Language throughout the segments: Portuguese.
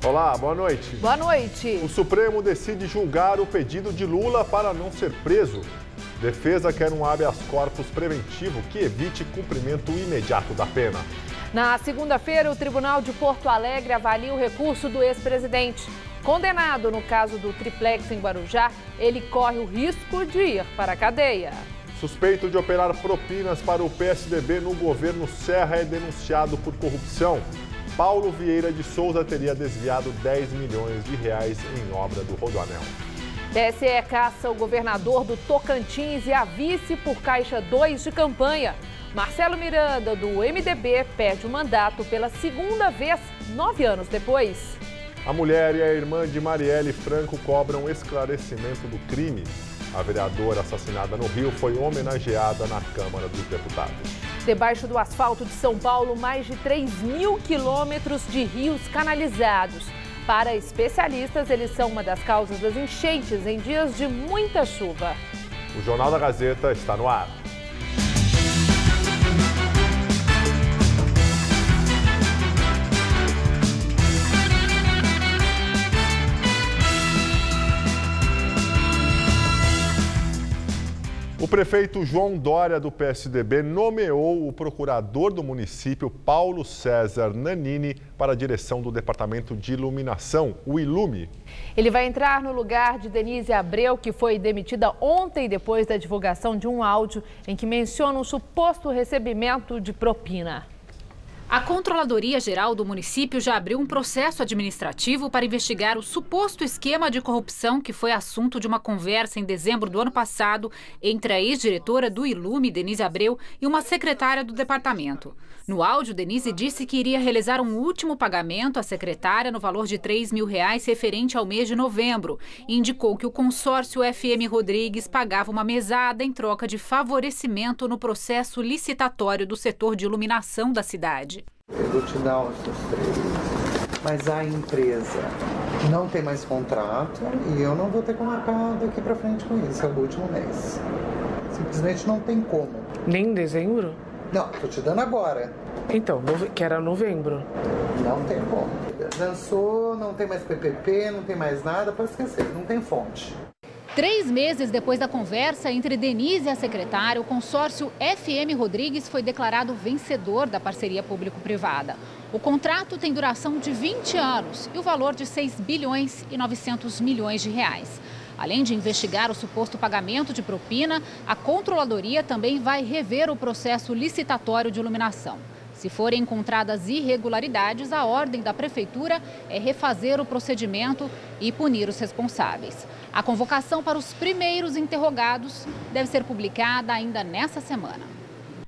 Olá, boa noite. Boa noite. O Supremo decide julgar o pedido de Lula para não ser preso. Defesa quer um habeas corpus preventivo que evite cumprimento imediato da pena. Na segunda-feira, o Tribunal de Porto Alegre avalia o recurso do ex-presidente. Condenado no caso do triplex em Guarujá, ele corre o risco de ir para a cadeia. Suspeito de operar propinas para o PSDB no governo Serra é denunciado por corrupção. Paulo Vieira de Souza teria desviado 10 milhões de reais em obra do Rodoanel. TSE caça o governador do Tocantins e a vice por Caixa 2 de campanha. Marcelo Miranda, do MDB, perde o mandato pela segunda vez, 9 anos depois. A mulher e a irmã de Marielle Franco cobram esclarecimento do crime. A vereadora assassinada no Rio foi homenageada na Câmara dos Deputados. Debaixo do asfalto de São Paulo, mais de 3.000 quilômetros de rios canalizados. Para especialistas, eles são uma das causas das enchentes em dias de muita chuva. O Jornal da Gazeta está no ar. O prefeito João Dória, do PSDB, nomeou o procurador do município, Paulo César Nanini, para a direção do Departamento de Iluminação, o ILUMI. Ele vai entrar no lugar de Denise Abreu, que foi demitida ontem depois da divulgação de um áudio em que menciona um suposto recebimento de propina. A Controladoria Geral do município já abriu um processo administrativo para investigar o suposto esquema de corrupção que foi assunto de uma conversa em dezembro do ano passado entre a ex-diretora do ILUMI, Denise Abreu, e uma secretária do departamento. No áudio, Denise disse que iria realizar um último pagamento à secretária no valor de R$3 mil referente ao mês de novembro e indicou que o consórcio FM Rodrigues pagava uma mesada em troca de favorecimento no processo licitatório do setor de iluminação da cidade. Eu vou te dar os seus 3, mas a empresa não tem mais contrato e eu não vou ter como marcar daqui para frente com isso, é o último mês. Simplesmente não tem como. Nem em dezembro? Não, tô te dando agora. Então, que era novembro. Não tem como. Dançou, não tem mais PPP, não tem mais nada, pode esquecer, não tem fonte. 3 meses depois da conversa entre Denise e a secretária, o consórcio FM Rodrigues foi declarado vencedor da parceria público-privada. O contrato tem duração de 20 anos e o valor de 6 bilhões e 900 milhões de reais. Além de investigar o suposto pagamento de propina, a Controladoria também vai rever o processo licitatório de iluminação. Se forem encontradas irregularidades, a ordem da Prefeitura é refazer o procedimento e punir os responsáveis. A convocação para os primeiros interrogados deve ser publicada ainda nesta semana.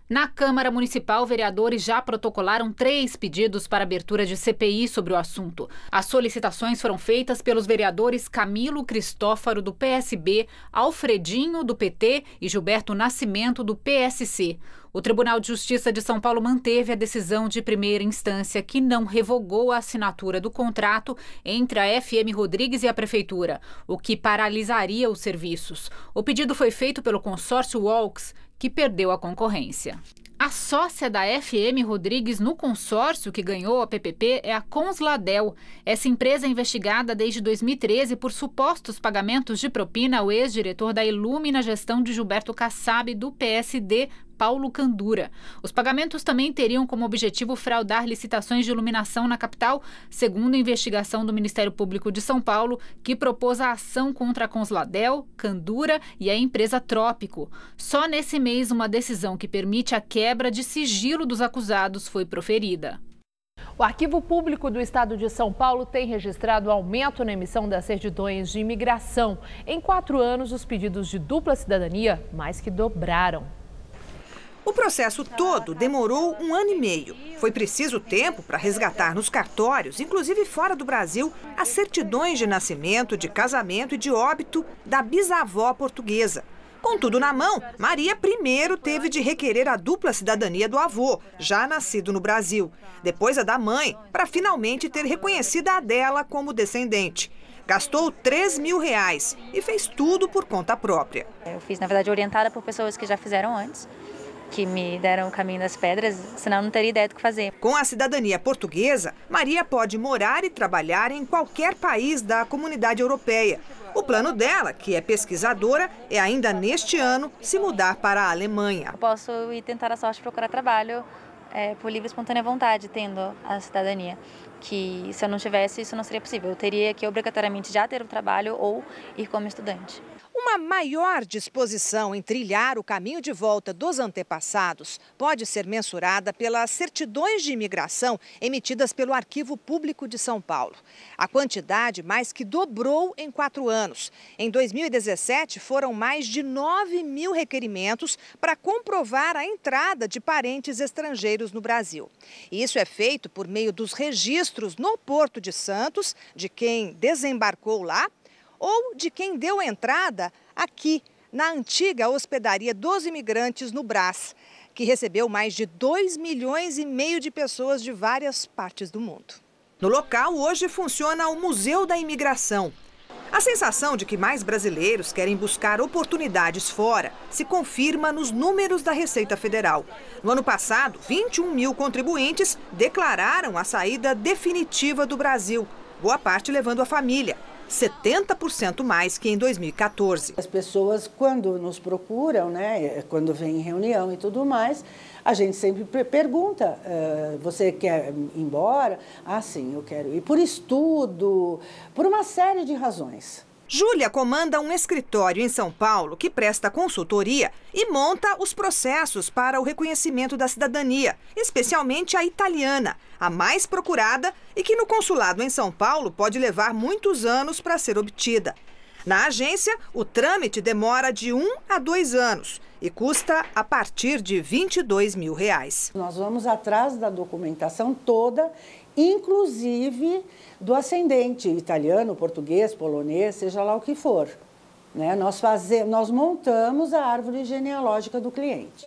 Na Câmara Municipal, vereadores já protocolaram 3 pedidos para abertura de CPI sobre o assunto. As solicitações foram feitas pelos vereadores Camilo Cristófaro, do PSB, Alfredinho, do PT e Gilberto Nascimento, do PSC. O Tribunal de Justiça de São Paulo manteve a decisão de primeira instância que não revogou a assinatura do contrato entre a FM Rodrigues e a Prefeitura, o que paralisaria os serviços. O pedido foi feito pelo consórcio Walks, que perdeu a concorrência. A sócia da FM Rodrigues no consórcio que ganhou a PPP é a Consladel. Essa empresa é investigada desde 2013 por supostos pagamentos de propina ao ex-diretor da ILUMI na gestão de Gilberto Kassab, do PSD, Paulo Candura. Os pagamentos também teriam como objetivo fraudar licitações de iluminação na capital, segundo a investigação do Ministério Público de São Paulo, que propôs a ação contra a Consladel, Candura e a empresa Trópico. Só nesse mês, uma decisão que permite a quebra de sigilo dos acusados foi proferida. O Arquivo Público do Estado de São Paulo tem registrado aumento na emissão das certidões de imigração. Em 4 anos, os pedidos de dupla cidadania mais que dobraram. O processo todo demorou 1 ano e meio. Foi preciso tempo para resgatar nos cartórios, inclusive fora do Brasil, as certidões de nascimento, de casamento e de óbito da bisavó portuguesa. Com tudo na mão, Maria primeiro teve de requerer a dupla cidadania do avô, já nascido no Brasil. Depois a da mãe, para finalmente ter reconhecida a dela como descendente. Gastou R$3 mil e fez tudo por conta própria. Eu fiz, na verdade, orientada por pessoas que já fizeram antes. que me deram o caminho das pedras, senão eu não teria ideia do que fazer. Com a cidadania portuguesa, Maria pode morar e trabalhar em qualquer país da Comunidade Europeia. O plano dela, que é pesquisadora, é ainda neste ano se mudar para a Alemanha. Eu posso ir tentar a sorte procurar trabalho por livre e espontânea vontade, tendo a cidadania. Que se eu não tivesse, isso não seria possível. Eu teria que obrigatoriamente já ter um trabalho ou ir como estudante. Uma maior disposição em trilhar o caminho de volta dos antepassados pode ser mensurada pelas certidões de imigração emitidas pelo Arquivo Público de São Paulo. A quantidade mais que dobrou em 4 anos. Em 2017, foram mais de 9 mil requerimentos para comprovar a entrada de parentes estrangeiros no Brasil. E isso é feito por meio dos registros no Porto de Santos, de quem desembarcou lá, ou de quem deu entrada aqui, na antiga hospedaria dos imigrantes no Brás, que recebeu mais de 2,5 milhões de pessoas de várias partes do mundo. No local, hoje funciona o Museu da Imigração. A sensação de que mais brasileiros querem buscar oportunidades fora se confirma nos números da Receita Federal. No ano passado, 21 mil contribuintes declararam a saída definitiva do Brasil, boa parte levando a família. 70% mais que em 2014. As pessoas, quando nos procuram, né, quando vem em reunião e tudo mais, a gente sempre pergunta, você quer ir embora? Ah, sim, eu quero ir por estudo, por uma série de razões. Júlia comanda um escritório em São Paulo que presta consultoria e monta os processos para o reconhecimento da cidadania, especialmente a italiana, a mais procurada e que no consulado em São Paulo pode levar muitos anos para ser obtida. Na agência, o trâmite demora de 1 a 2 anos e custa a partir de R$22 mil. Nós vamos atrás da documentação toda, inclusive do ascendente italiano, português, polonês, seja lá o que for. Né? Nós montamos a árvore genealógica do cliente.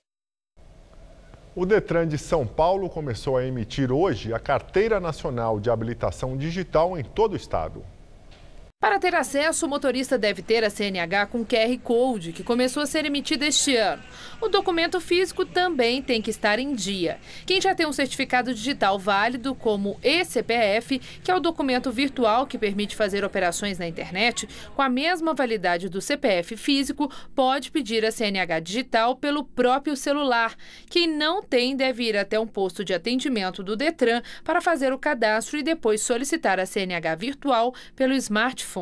O Detran de São Paulo começou a emitir hoje a Carteira Nacional de Habilitação Digital em todo o estado. Para ter acesso, o motorista deve ter a CNH com QR Code, que começou a ser emitida este ano. O documento físico também tem que estar em dia. Quem já tem um certificado digital válido, como eCPF, que é o documento virtual que permite fazer operações na internet, com a mesma validade do CPF físico, pode pedir a CNH digital pelo próprio celular. Quem não tem deve ir até um posto de atendimento do Detran para fazer o cadastro e depois solicitar a CNH virtual pelo smartphone.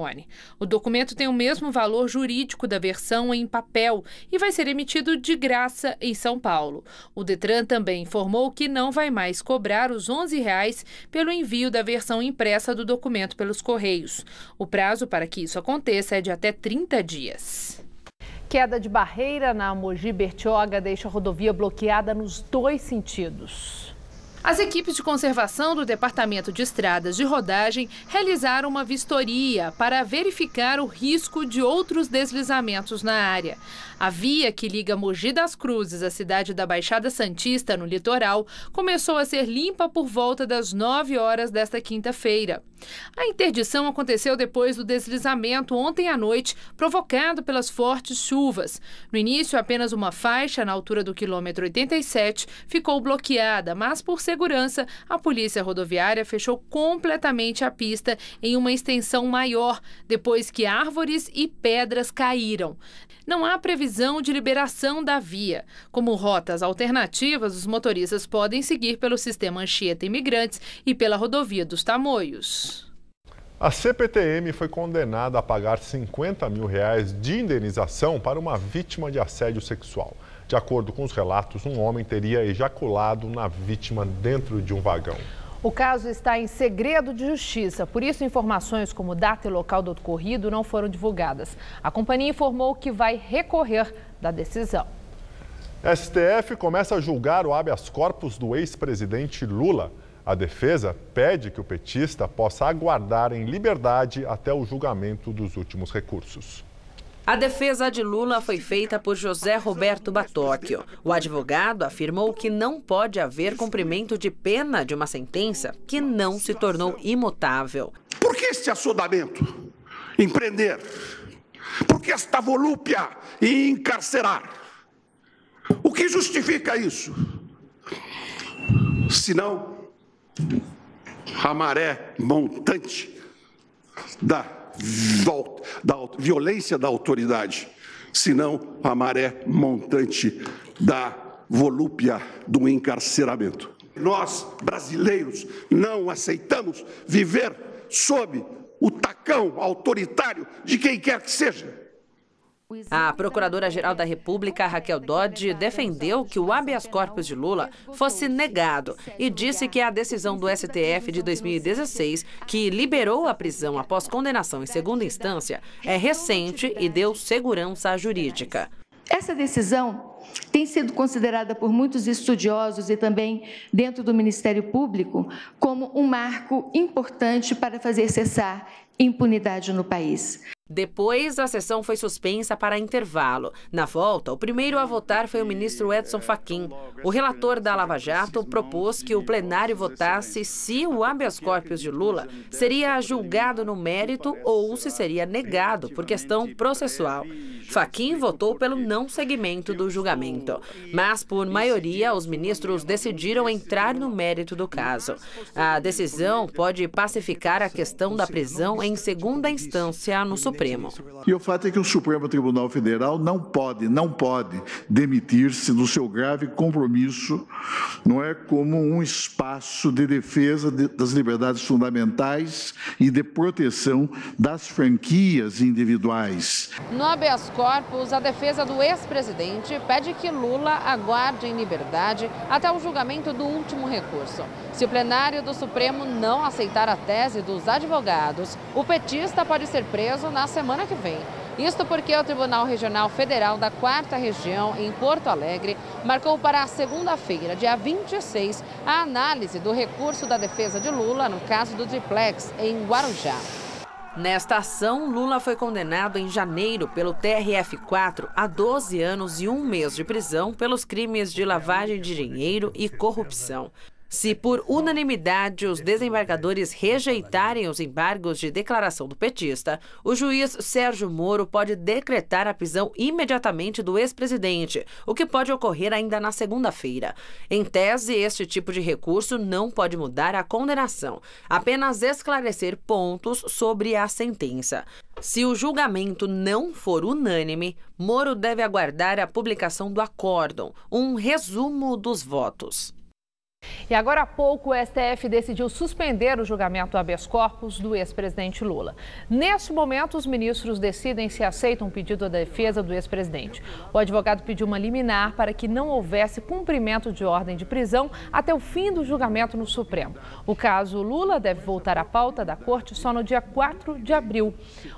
O documento tem o mesmo valor jurídico da versão em papel e vai ser emitido de graça em São Paulo. O Detran também informou que não vai mais cobrar os R$11 pelo envio da versão impressa do documento pelos Correios. O prazo para que isso aconteça é de até 30 dias. Queda de barreira na Mogi Bertioga deixa a rodovia bloqueada nos 2 sentidos. As equipes de conservação do Departamento de Estradas de Rodagem realizaram uma vistoria para verificar o risco de outros deslizamentos na área. A via que liga Mogi das Cruzes à cidade da Baixada Santista, no litoral, começou a ser limpa por volta das 9 horas desta quinta-feira. A interdição aconteceu depois do deslizamento ontem à noite, provocado pelas fortes chuvas. No início, apenas uma faixa na altura do quilômetro 87 ficou bloqueada, mas por segurança, a Polícia Rodoviária fechou completamente a pista em uma extensão maior, depois que árvores e pedras caíram. Não há previsão de liberação da via. Como rotas alternativas, os motoristas podem seguir pelo sistema Anchieta Imigrantes e pela rodovia dos Tamoios. A CPTM foi condenada a pagar R$50 mil de indenização para uma vítima de assédio sexual. De acordo com os relatos, um homem teria ejaculado na vítima dentro de um vagão. O caso está em segredo de justiça, por isso informações como data e local do ocorrido não foram divulgadas. A companhia informou que vai recorrer da decisão. STF começa a julgar o habeas corpus do ex-presidente Lula. A defesa pede que o petista possa aguardar em liberdade até o julgamento dos últimos recursos. A defesa de Lula foi feita por José Roberto Batóquio. O advogado afirmou que não pode haver cumprimento de pena de uma sentença que não se tornou imutável. Por que este assodamento em prender? Por que esta volúpia em encarcerar? O que justifica isso? Senão a maré montante da violência da autoridade, senão a maré montante da volúpia do encarceramento. Nós, brasileiros, não aceitamos viver sob o tacão autoritário de quem quer que seja. A Procuradora-Geral da República, Raquel Dodge, defendeu que o habeas corpus de Lula fosse negado e disse que a decisão do STF de 2016, que liberou a prisão após condenação em segunda instância, é recente e deu segurança jurídica. Essa decisão tem sido considerada por muitos estudiosos e também dentro do Ministério Público como um marco importante para fazer cessar impunidade no país. Depois, a sessão foi suspensa para intervalo. Na volta, o primeiro a votar foi o ministro Edson Fachin. O relator da Lava Jato propôs que o plenário votasse se o habeas corpus de Lula seria julgado no mérito ou se seria negado por questão processual. Fachin votou pelo não seguimento do julgamento. Mas, por maioria, os ministros decidiram entrar no mérito do caso. A decisão pode pacificar a questão da prisão em segunda instância no Supremo. E o fato é que o Supremo Tribunal Federal não pode demitir-se do seu grave compromisso, não é, como um espaço de defesa das liberdades fundamentais e de proteção das franquias individuais. No habeas corpus, a defesa do ex-presidente pede que Lula aguarde em liberdade até o julgamento do último recurso. Se o plenário do Supremo não aceitar a tese dos advogados, o petista pode ser preso na semana que vem. Isto porque o Tribunal Regional Federal da 4ª Região, em Porto Alegre, marcou para a segunda-feira, dia 26, a análise do recurso da defesa de Lula no caso do Triplex, em Guarujá. Nesta ação, Lula foi condenado em janeiro pelo TRF4 a 12 anos e 1 mês de prisão pelos crimes de lavagem de dinheiro e corrupção. Se por unanimidade os desembargadores rejeitarem os embargos de declaração do petista, o juiz Sérgio Moro pode decretar a prisão imediatamente do ex-presidente, o que pode ocorrer ainda na segunda-feira. Em tese, este tipo de recurso não pode mudar a condenação, apenas esclarecer pontos sobre a sentença. Se o julgamento não for unânime, Moro deve aguardar a publicação do acórdão, um resumo dos votos. E agora há pouco o STF decidiu suspender o julgamento do habeas corpus do ex-presidente Lula. Neste momento, os ministros decidem se aceitam o pedido da defesa do ex-presidente. O advogado pediu uma liminar para que não houvesse cumprimento de ordem de prisão até o fim do julgamento no Supremo. O caso Lula deve voltar à pauta da corte só no dia 4 de abril.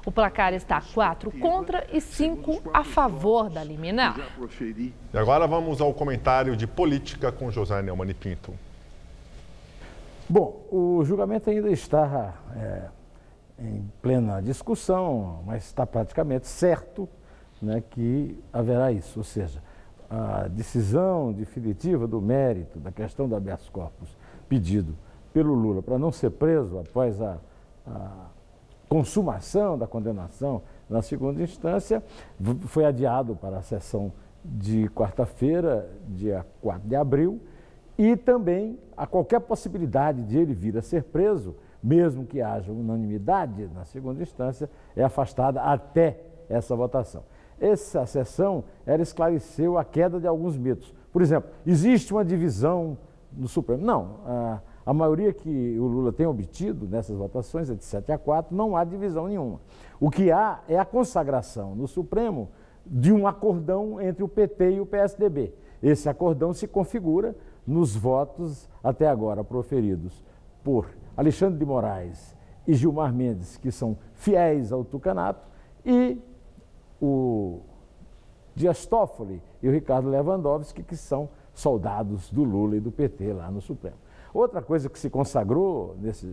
O placar está 4 contra e 5 a favor da liminar. E agora vamos ao comentário de política com José Neumann e Pinto. Bom, o julgamento ainda está em plena discussão, mas está praticamente certo, né, que haverá isso. Ou seja, a decisão definitiva do mérito da questão do habeas corpus pedido pelo Lula para não ser preso após a consumação da condenação na segunda instância foi adiado para a sessão de quarta-feira, dia 4 de abril, e também a qualquer possibilidade de ele vir a ser preso, mesmo que haja unanimidade na segunda instância, é afastada até essa votação. Essa sessão, ela esclareceu a queda de alguns mitos. Por exemplo, existe uma divisão no Supremo? Não, a maioria que o Lula tem obtido nessas votações é de 7-4, não há divisão nenhuma. O que há é a consagração no Supremo de um acordão entre o PT e o PSDB. Esse acordão se configura nos votos até agora proferidos por Alexandre de Moraes e Gilmar Mendes, que são fiéis ao tucanato, e o Dias Toffoli e o Ricardo Lewandowski, que são soldados do Lula e do PT lá no Supremo. Outra coisa que se consagrou nesse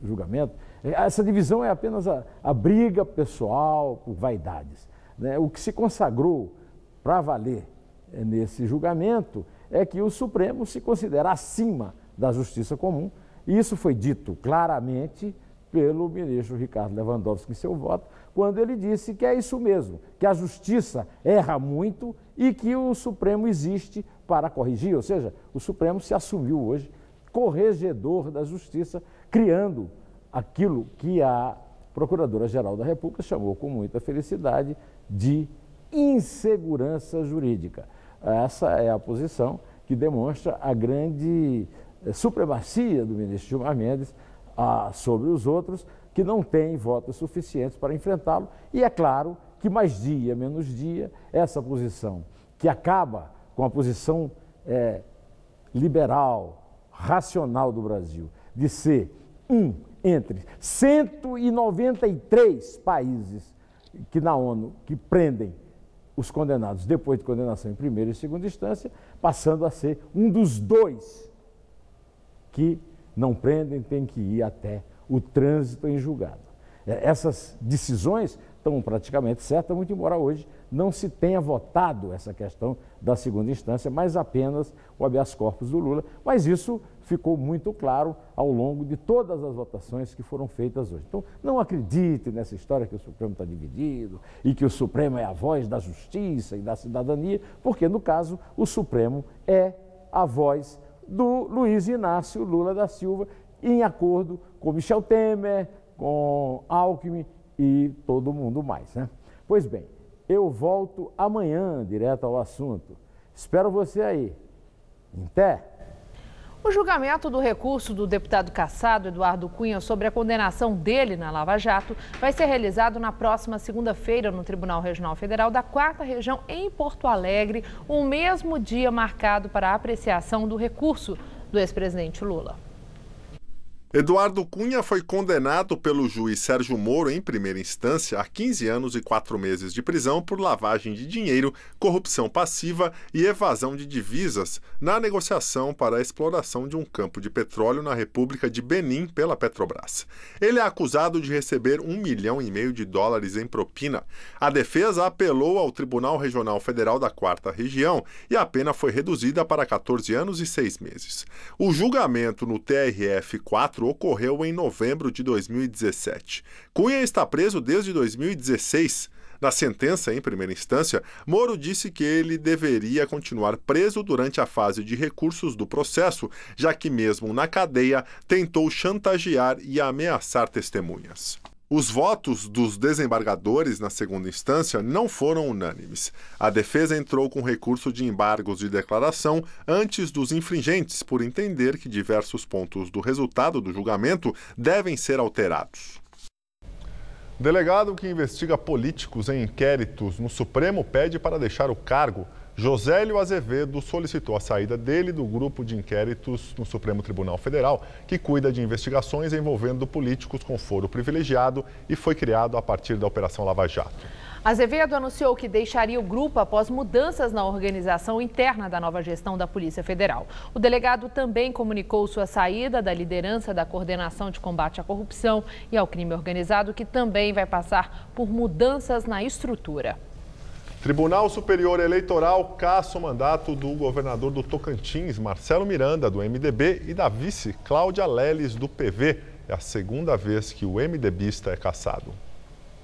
julgamento, essa divisão é apenas a briga pessoal por vaidades, né? O que se consagrou para valer nesse julgamento é que o Supremo se considera acima da justiça comum, e isso foi dito claramente pelo ministro Ricardo Lewandowski em seu voto, quando ele disse que é isso mesmo, que a justiça erra muito e que o Supremo existe para corrigir, ou seja, o Supremo se assumiu hoje corregedor da justiça, criando aquilo que a Procuradora-Geral da República chamou com muita felicidade de insegurança jurídica. Essa é a posição que demonstra a grande supremacia do ministro Gilmar Mendes sobre os outros, que não têm votos suficientes para enfrentá-lo. E é claro que mais dia, menos dia, essa posição que acaba com a posição liberal, racional do Brasil, de ser entre 193 países que na ONU que prendem os condenados depois de condenação em primeira e segunda instância, passando a ser um dos 2 que não prendem, tem que ir até o trânsito em julgado. Essas decisões estão praticamente certas, muito embora hoje não se tenha votado essa questão da segunda instância, mas apenas o habeas corpus do Lula. Mas isso ficou muito claro ao longo de todas as votações que foram feitas hoje. Então, não acredite nessa história que o Supremo está dividido e que o Supremo é a voz da justiça e da cidadania, porque, no caso, o Supremo é a voz do Luiz Inácio Lula da Silva, em acordo com Michel Temer, com Alckmin e todo mundo mais, né? Pois bem, eu volto amanhã direto ao assunto. Espero você aí. Até! O julgamento do recurso do deputado cassado Eduardo Cunha sobre a condenação dele na Lava Jato vai ser realizado na próxima segunda-feira no Tribunal Regional Federal da 4ª Região em Porto Alegre, o mesmo dia marcado para a apreciação do recurso do ex-presidente Lula. Eduardo Cunha foi condenado pelo juiz Sérgio Moro em primeira instância a 15 anos e 4 meses de prisão por lavagem de dinheiro, corrupção passiva e evasão de divisas na negociação para a exploração de um campo de petróleo na República de Benin pela Petrobras. Ele é acusado de receber $1,5 milhão em propina. A defesa apelou ao Tribunal Regional Federal da 4ª Região e a pena foi reduzida para 14 anos e 6 meses. O julgamento no TRF-4 ocorreu em novembro de 2017. Cunha está preso desde 2016. Na sentença em primeira instância, Moro disse que ele deveria continuar preso durante a fase de recursos do processo, já que mesmo na cadeia tentou chantagear e ameaçar testemunhas. Os votos dos desembargadores na segunda instância não foram unânimes. A defesa entrou com recurso de embargos de declaração antes dos infringentes, por entender que diversos pontos do resultado do julgamento devem ser alterados. Delegado que investiga políticos em inquéritos no Supremo pede para deixar o cargo. Josélio Azevedo solicitou a saída dele do grupo de inquéritos no Supremo Tribunal Federal, que cuida de investigações envolvendo políticos com foro privilegiado e foi criado a partir da Operação Lava Jato. Azevedo anunciou que deixaria o grupo após mudanças na organização interna da nova gestão da Polícia Federal. O delegado também comunicou sua saída da liderança da Coordenação de Combate à Corrupção e ao Crime Organizado, que também vai passar por mudanças na estrutura. Tribunal Superior Eleitoral cassa o mandato do governador do Tocantins, Marcelo Miranda, do MDB, e da vice, Cláudia Leles, do PV. É a segunda vez que o MDBista é cassado.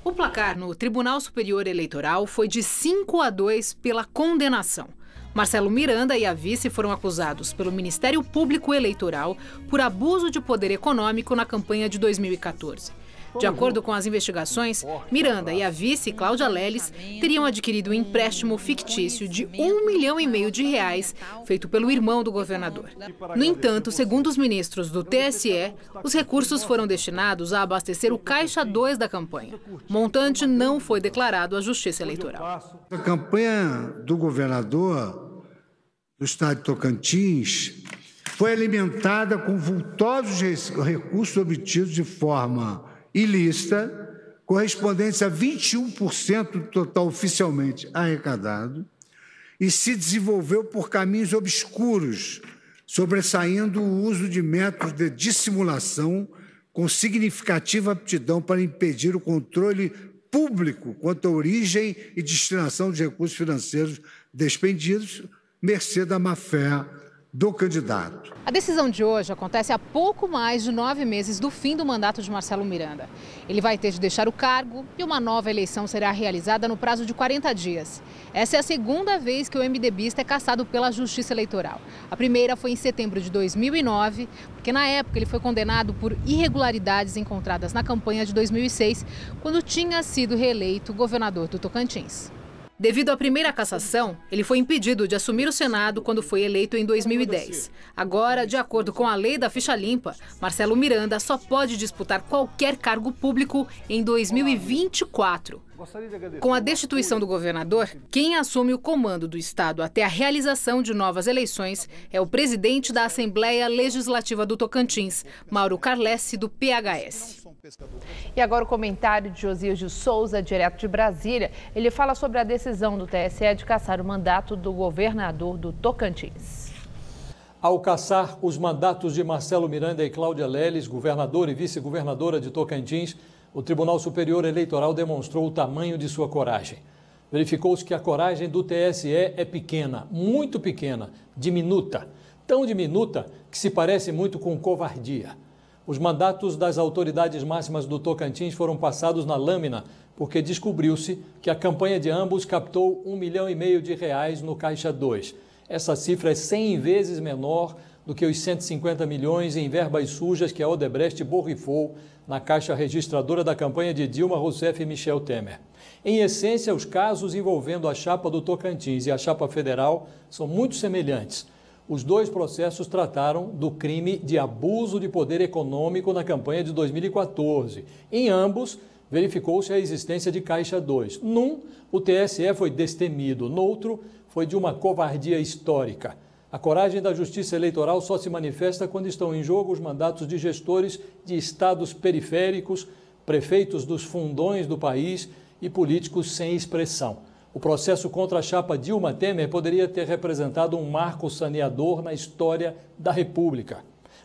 O placar no Tribunal Superior Eleitoral foi de 5-2 pela condenação. Marcelo Miranda e a vice foram acusados pelo Ministério Público Eleitoral por abuso de poder econômico na campanha de 2014. De acordo com as investigações, Miranda e a vice, Cláudia Leles, teriam adquirido um empréstimo fictício de R$1,5 milhão feito pelo irmão do governador. No entanto, segundo os ministros do TSE, os recursos foram destinados a abastecer o Caixa 2 da campanha. O montante não foi declarado à Justiça Eleitoral. A campanha do governador do estado de Tocantins foi alimentada com vultosos recursos obtidos de forma ilícita, correspondentes a 21% do total oficialmente arrecadado, e se desenvolveu por caminhos obscuros, sobressaindo o uso de métodos de dissimulação com significativa aptidão para impedir o controle público quanto à origem e destinação de recursos financeiros despendidos, mercê da má-fé do candidato. A decisão de hoje acontece há pouco mais de 9 meses do fim do mandato de Marcelo Miranda. Ele vai ter de deixar o cargo e uma nova eleição será realizada no prazo de 40 dias. Essa é a segunda vez que o MDBista é cassado pela Justiça Eleitoral. A primeira foi em setembro de 2009, porque na época ele foi condenado por irregularidades encontradas na campanha de 2006, quando tinha sido reeleito governador do Tocantins. Devido à primeira cassação, ele foi impedido de assumir o Senado quando foi eleito em 2010. Agora, de acordo com a lei da ficha limpa, Marcelo Miranda só pode disputar qualquer cargo público em 2024. Com a destituição do governador, quem assume o comando do Estado até a realização de novas eleições é o presidente da Assembleia Legislativa do Tocantins, Mauro Carlesse, do PHS. E agora o comentário de Josias de Souza, direto de Brasília. Ele fala sobre a decisão do TSE de cassar o mandato do governador do Tocantins. Ao cassar os mandatos de Marcelo Miranda e Cláudia Leles, governador e vice-governadora de Tocantins, o Tribunal Superior Eleitoral demonstrou o tamanho de sua coragem. Verificou-se que a coragem do TSE é pequena, muito pequena, diminuta. Tão diminuta que se parece muito com covardia. Os mandatos das autoridades máximas do Tocantins foram passados na lâmina porque descobriu-se que a campanha de ambos captou R$1,5 milhão no Caixa 2. Essa cifra é 100 vezes menor do que os 150 milhões em verbas sujas que a Odebrecht borrifou na caixa registradora da campanha de Dilma Rousseff e Michel Temer. Em essência, os casos envolvendo a chapa do Tocantins e a chapa federal são muito semelhantes. Os dois processos trataram do crime de abuso de poder econômico na campanha de 2014. Em ambos, verificou-se a existência de Caixa 2. Num, o TSE foi destemido. Noutro, foi de uma covardia histórica. A coragem da Justiça Eleitoral só se manifesta quando estão em jogo os mandatos de gestores de estados periféricos, prefeitos dos fundões do país e políticos sem expressão. O processo contra a chapa Dilma Temer poderia ter representado um marco saneador na história da República.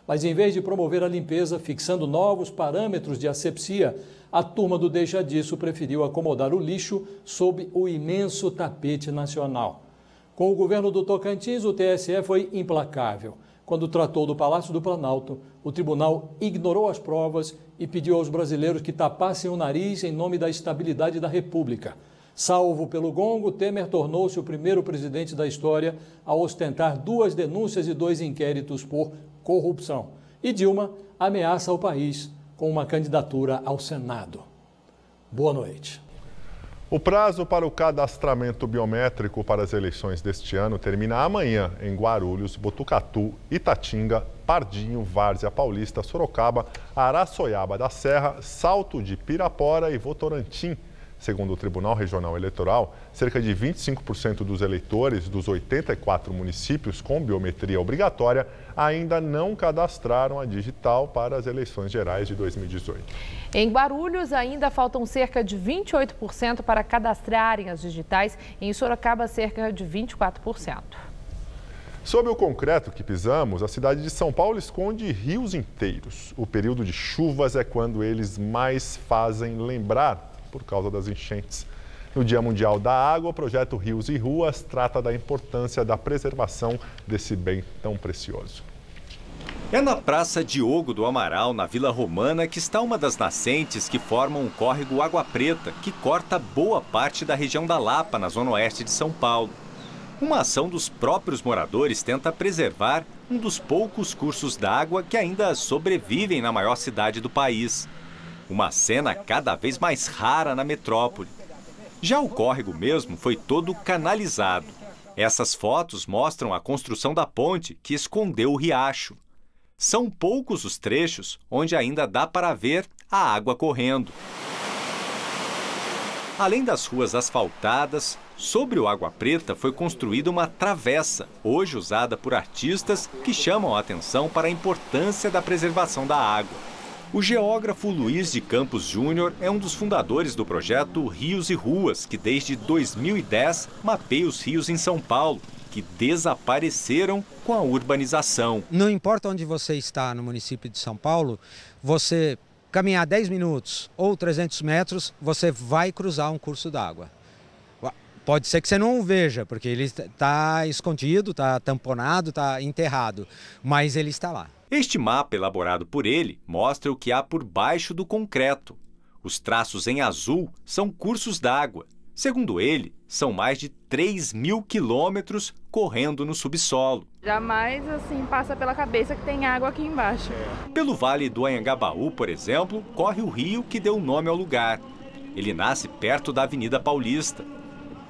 Mas, em vez de promover a limpeza, fixando novos parâmetros de asepsia, a turma do deixa disso preferiu acomodar o lixo sob o imenso tapete nacional. Com o governo do Tocantins, o TSE foi implacável. Quando tratou do Palácio do Planalto, o tribunal ignorou as provas e pediu aos brasileiros que tapassem o nariz em nome da estabilidade da República. Salvo pelo gongo, Temer tornou-se o primeiro presidente da história a ostentar 2 denúncias e 2 inquéritos por corrupção. E Dilma ameaça o país com uma candidatura ao Senado. Boa noite. O prazo para o cadastramento biométrico para as eleições deste ano termina amanhã em Guarulhos, Botucatu, Itatinga, Pardinho, Várzea Paulista, Sorocaba, Araçoiaba da Serra, Salto de Pirapora e Votorantim. Segundo o Tribunal Regional Eleitoral, cerca de 25% dos eleitores dos 84 municípios com biometria obrigatória ainda não cadastraram a digital para as eleições gerais de 2018. Em Guarulhos, ainda faltam cerca de 28% para cadastrarem as digitais e em Sorocaba, cerca de 24%. Sob o concreto que pisamos, a cidade de São Paulo esconde rios inteiros. O período de chuvas é quando eles mais fazem lembrar por causa das enchentes. No Dia Mundial da Água, o projeto Rios e Ruas trata da importância da preservação desse bem tão precioso. É na Praça Diogo do Amaral, na Vila Romana, que está uma das nascentes que formam o córrego Água Preta, que corta boa parte da região da Lapa, na zona oeste de São Paulo. Uma ação dos próprios moradores tenta preservar um dos poucos cursos d'água que ainda sobrevivem na maior cidade do país. Uma cena cada vez mais rara na metrópole. Já o córrego mesmo foi todo canalizado. Essas fotos mostram a construção da ponte que escondeu o riacho. São poucos os trechos onde ainda dá para ver a água correndo. Além das ruas asfaltadas, sobre o Água Preta foi construída uma travessa, hoje usada por artistas que chamam a atenção para a importância da preservação da água. O geógrafo Luiz de Campos Júnior é um dos fundadores do projeto Rios e Ruas, que desde 2010 mapeia os rios em São Paulo, que desapareceram com a urbanização. Não importa onde você está no município de São Paulo, você caminhar 10 minutos ou 300 metros, você vai cruzar um curso d'água. Pode ser que você não o veja, porque ele está escondido, está tamponado, está enterrado, mas ele está lá. Este mapa, elaborado por ele, mostra o que há por baixo do concreto. Os traços em azul são cursos d'água. Segundo ele, são mais de 3.000 quilômetros correndo no subsolo. Jamais, assim, passa pela cabeça que tem água aqui embaixo. Pelo Vale do Anhangabaú, por exemplo, corre o rio que deu nome ao lugar. Ele nasce perto da Avenida Paulista.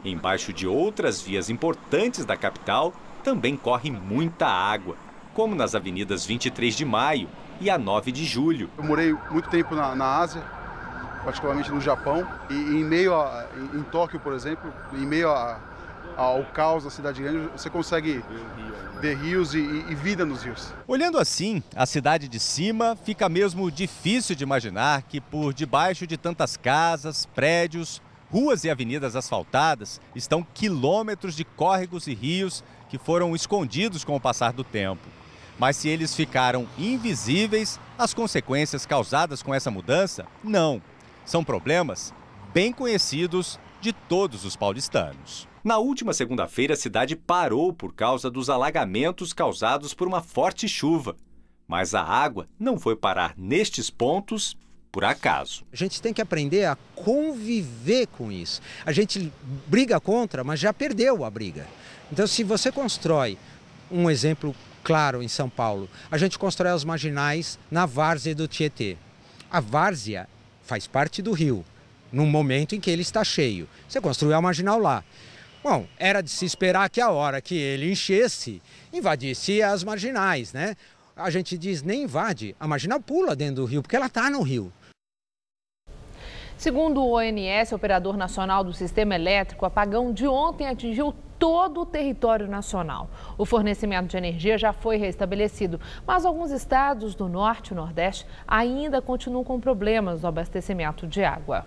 Embaixo de outras vias importantes da capital, também corre muita água, como nas avenidas 23 de Maio e a 9 de Julho. Eu morei muito tempo na Ásia, particularmente no Japão, e em Tóquio, por exemplo, em meio ao caos da cidade grande, você consegue ver rios e vida nos rios. Olhando assim, a cidade de cima, fica mesmo difícil de imaginar que por debaixo de tantas casas, prédios, ruas e avenidas asfaltadas estão quilômetros de córregos e rios que foram escondidos com o passar do tempo. Mas se eles ficaram invisíveis, as consequências causadas com essa mudança, não. São problemas bem conhecidos de todos os paulistanos. Na última segunda-feira, a cidade parou por causa dos alagamentos causados por uma forte chuva. Mas a água não foi parar nestes pontos por acaso. A gente tem que aprender a conviver com isso. A gente briga contra, mas já perdeu a briga. Então, se você constrói um exemplo claro em São Paulo, a gente constrói as marginais na várzea do Tietê. A várzea faz parte do rio, no momento em que ele está cheio. Você construiu a marginal lá. Bom, era de se esperar que a hora que ele enchesse, invadisse as marginais, né? A gente diz, nem invade, a marginal pula dentro do rio, porque ela está no rio. Segundo o ONS, operador nacional do sistema elétrico, o apagão de ontem atingiu todo o território nacional. O fornecimento de energia já foi restabelecido, mas alguns estados do norte e nordeste ainda continuam com problemas no abastecimento de água.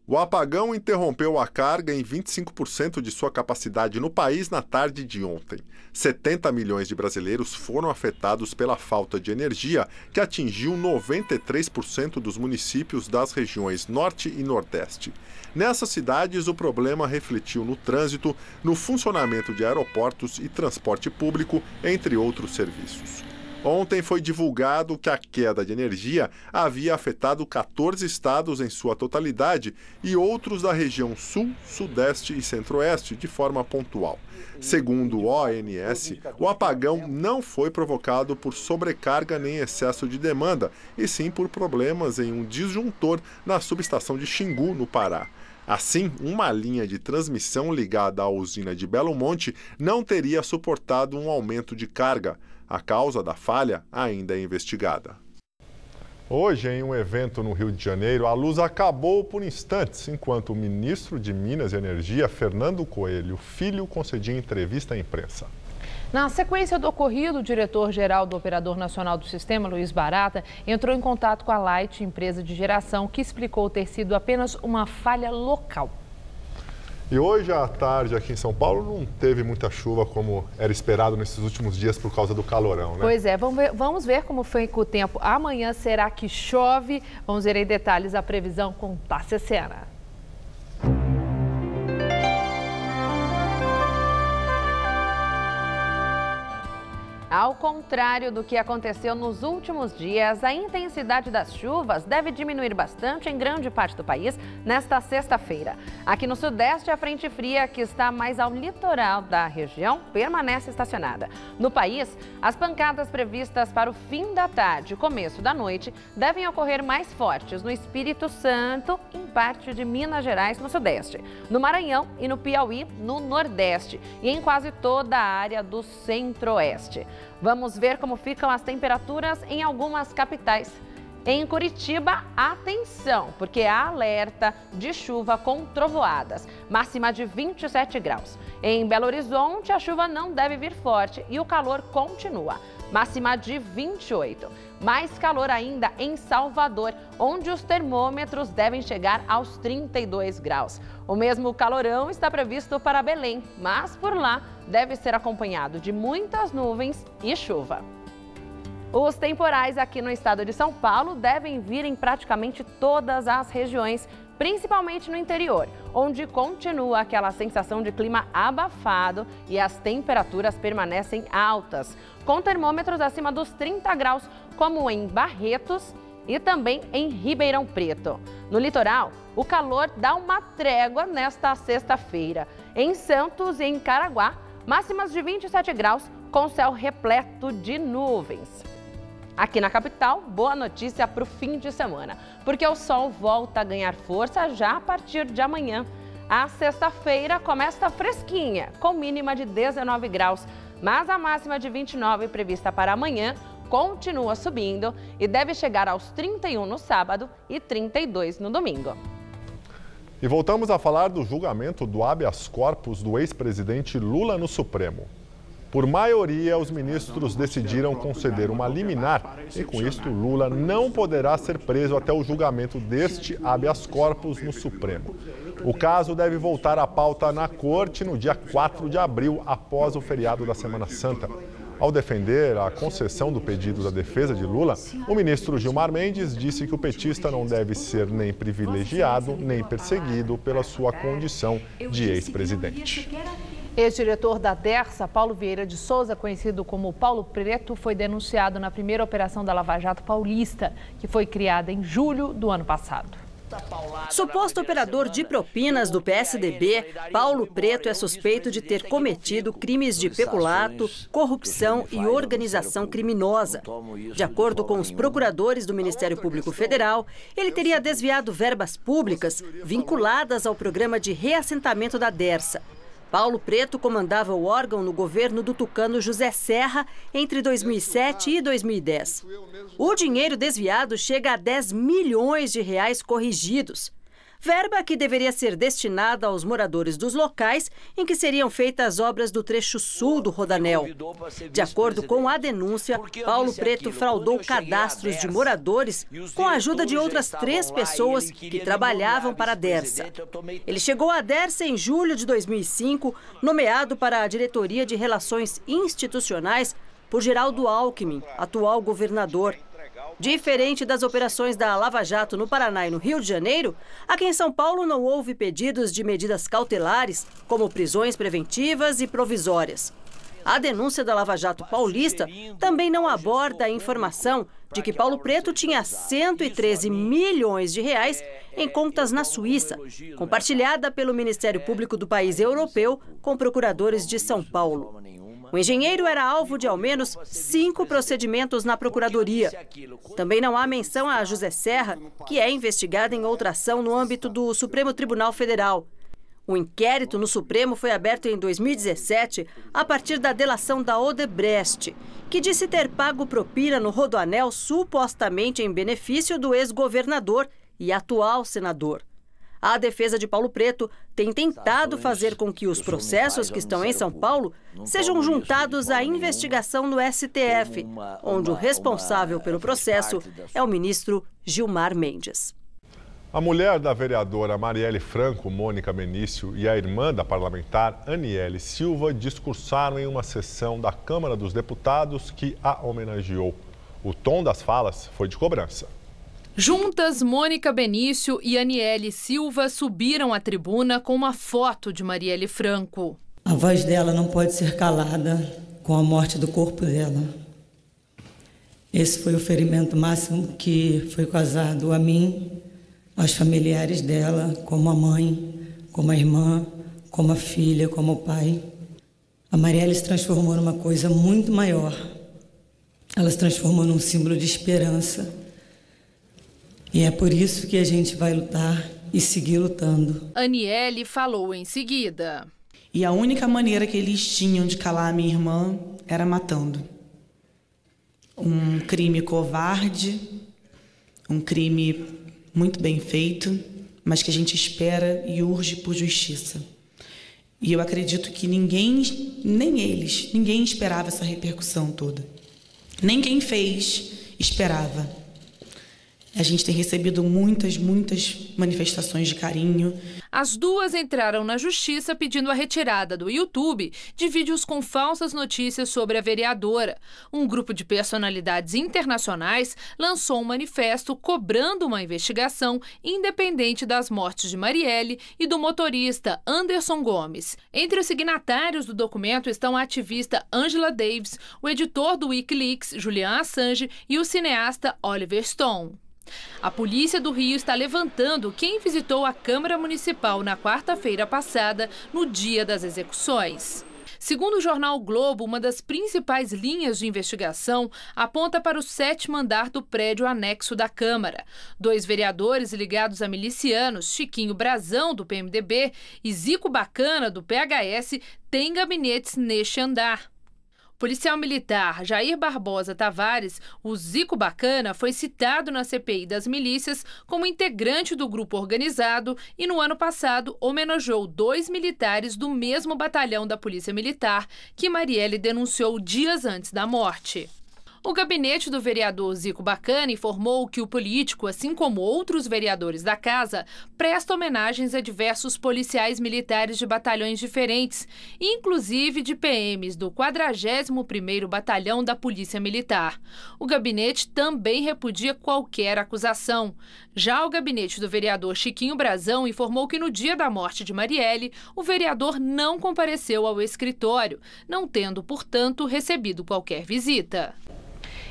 O apagão interrompeu a carga em 25% de sua capacidade no país na tarde de ontem. 70 milhões de brasileiros foram afetados pela falta de energia, que atingiu 93% dos municípios das regiões Norte e Nordeste. Nessas cidades, o problema refletiu no trânsito, no funcionamento de aeroportos e transporte público, entre outros serviços. Ontem foi divulgado que a queda de energia havia afetado 14 estados em sua totalidade e outros da região Sul, Sudeste e Centro-Oeste de forma pontual. Segundo o ONS, o apagão não foi provocado por sobrecarga nem excesso de demanda, e sim por problemas em um disjuntor na subestação de Xingu, no Pará. Assim, uma linha de transmissão ligada à usina de Belo Monte não teria suportado um aumento de carga. A causa da falha ainda é investigada. Hoje, em um evento no Rio de Janeiro, a luz acabou por instantes, enquanto o ministro de Minas e Energia, Fernando Coelho Filho, concedia entrevista à imprensa. Na sequência do ocorrido, o diretor-geral do Operador Nacional do Sistema, Luiz Barata, entrou em contato com a Light, empresa de geração, que explicou ter sido apenas uma falha local. E hoje à tarde aqui em São Paulo não teve muita chuva como era esperado nesses últimos dias por causa do calorão, né? Pois é, vamos ver como foi com o tempo. Amanhã será que chove? Vamos ver em detalhes a previsão com Tássia Sena. Ao contrário do que aconteceu nos últimos dias, a intensidade das chuvas deve diminuir bastante em grande parte do país nesta sexta-feira. Aqui no Sudeste, a frente fria, que está mais ao litoral da região, permanece estacionada. No país, as pancadas previstas para o fim da tarde e começo da noite devem ocorrer mais fortes no Espírito Santo, em parte de Minas Gerais, no Sudeste, no Maranhão e no Piauí, no Nordeste, e em quase toda a área do Centro-Oeste. Vamos ver como ficam as temperaturas em algumas capitais. Em Curitiba, atenção, porque há alerta de chuva com trovoadas, máxima de 27 graus. Em Belo Horizonte, a chuva não deve vir forte e o calor continua, máxima de 28. Mais calor ainda em Salvador, onde os termômetros devem chegar aos 32 graus. O mesmo calorão está previsto para Belém, mas por lá deve ser acompanhado de muitas nuvens e chuva. Os temporais aqui no estado de São Paulo devem vir em praticamente todas as regiões, principalmente no interior, onde continua aquela sensação de clima abafado e as temperaturas permanecem altas, com termômetros acima dos 30 graus, como em Barretos e também em Ribeirão Preto. No litoral, o calor dá uma trégua nesta sexta-feira. Em Santos e em Caraguá, máximas de 27 graus, com céu repleto de nuvens. Aqui na capital, boa notícia para o fim de semana, porque o sol volta a ganhar força já a partir de amanhã. A sexta-feira começa fresquinha, com mínima de 19 graus, mas a máxima de 29 prevista para amanhã continua subindo e deve chegar aos 31 no sábado e 32 no domingo. E voltamos a falar do julgamento do habeas corpus do ex-presidente Lula no Supremo. Por maioria, os ministros decidiram conceder uma liminar e, com isto, Lula não poderá ser preso até o julgamento deste habeas corpus no Supremo. O caso deve voltar à pauta na Corte no dia 4 de abril, após o feriado da Semana Santa. Ao defender a concessão do pedido da defesa de Lula, o ministro Gilmar Mendes disse que o petista não deve ser nem privilegiado nem perseguido pela sua condição de ex-presidente. Ex-diretor da Dersa, Paulo Vieira de Souza, conhecido como Paulo Preto, foi denunciado na primeira operação da Lava Jato Paulista, que foi criada em julho do ano passado. Suposto operador de propinas do PSDB, Paulo Preto é suspeito de ter cometido crimes de peculato, corrupção e organização criminosa. De acordo com os procuradores do Ministério Público Federal, ele teria desviado verbas públicas vinculadas ao programa de reassentamento da Dersa. Paulo Preto comandava o órgão no governo do tucano José Serra entre 2007 e 2010. O dinheiro desviado chega a 10 milhões de reais corrigidos. Verba que deveria ser destinada aos moradores dos locais em que seriam feitas as obras do trecho sul do Rodoanel. De acordo com a denúncia, Paulo Preto fraudou cadastros de moradores com a ajuda de outras 3 pessoas que trabalhavam para a Dersa. Ele chegou à Dersa em julho de 2005, nomeado para a Diretoria de Relações Institucionais por Geraldo Alckmin, atual governador. Diferente das operações da Lava Jato no Paraná e no Rio de Janeiro, aqui em São Paulo não houve pedidos de medidas cautelares, como prisões preventivas e provisórias. A denúncia da Lava Jato paulista também não aborda a informação de que Paulo Preto tinha 113 milhões de reais em contas na Suíça, compartilhada pelo Ministério Público do país europeu com procuradores de São Paulo. O engenheiro era alvo de ao menos 5 procedimentos na Procuradoria. Também não há menção a José Serra, que é investigado em outra ação no âmbito do Supremo Tribunal Federal. O inquérito no Supremo foi aberto em 2017 a partir da delação da Odebrecht, que disse ter pago propina no Rodoanel supostamente em benefício do ex-governador e atual senador. A defesa de Paulo Preto tem tentado fazer com que os processos que estão em São Paulo sejam juntados à investigação no STF, onde o responsável pelo processo é o ministro Gilmar Mendes. A mulher da vereadora Marielle Franco, Mônica Benício, e a irmã da parlamentar Aniele Silva discursaram em uma sessão da Câmara dos Deputados que a homenageou. O tom das falas foi de cobrança. Juntas, Mônica Benício e Aniele Silva subiram à tribuna com uma foto de Marielle Franco. A voz dela não pode ser calada com a morte do corpo dela. Esse foi o ferimento máximo que foi causado a mim, aos familiares dela, como a mãe, como a irmã, como a filha, como o pai. A Marielle se transformou numa coisa muito maior. Ela se transformou num símbolo de esperança. E é por isso que a gente vai lutar e seguir lutando. Aniele falou em seguida. E a única maneira que eles tinham de calar a minha irmã era matando. Um crime covarde, um crime muito bem feito, mas que a gente espera e urge por justiça. E eu acredito que ninguém esperava essa repercussão toda. Nem quem fez esperava. A gente tem recebido muitas manifestações de carinho. As duas entraram na justiça pedindo a retirada do YouTube de vídeos com falsas notícias sobre a vereadora. Um grupo de personalidades internacionais lançou um manifesto cobrando uma investigação independente das mortes de Marielle e do motorista Anderson Gomes. Entre os signatários do documento estão a ativista Angela Davis, o editor do Wikileaks, Julian Assange, e o cineasta Oliver Stone. A polícia do Rio está levantando quem visitou a Câmara Municipal na quarta-feira passada, no dia das execuções. Segundo o jornal Globo, uma das principais linhas de investigação aponta para o 7º andar do prédio anexo da Câmara. 2 vereadores ligados a milicianos, Chiquinho Brazão, do PMDB, e Zico Bacana, do PHS, têm gabinetes neste andar. O policial militar Jair Barbosa Tavares, o Zico Bacana, foi citado na CPI das milícias como integrante do grupo organizado e, no ano passado, homenageou 2 militares do mesmo batalhão da Polícia Militar que Marielle denunciou dias antes da morte. O gabinete do vereador Zico Bacana informou que o político, assim como outros vereadores da casa, presta homenagens a diversos policiais militares de batalhões diferentes, inclusive de PMs do 41º Batalhão da Polícia Militar. O gabinete também repudia qualquer acusação. Já o gabinete do vereador Chiquinho Brazão informou que no dia da morte de Marielle, o vereador não compareceu ao escritório, não tendo, portanto, recebido qualquer visita.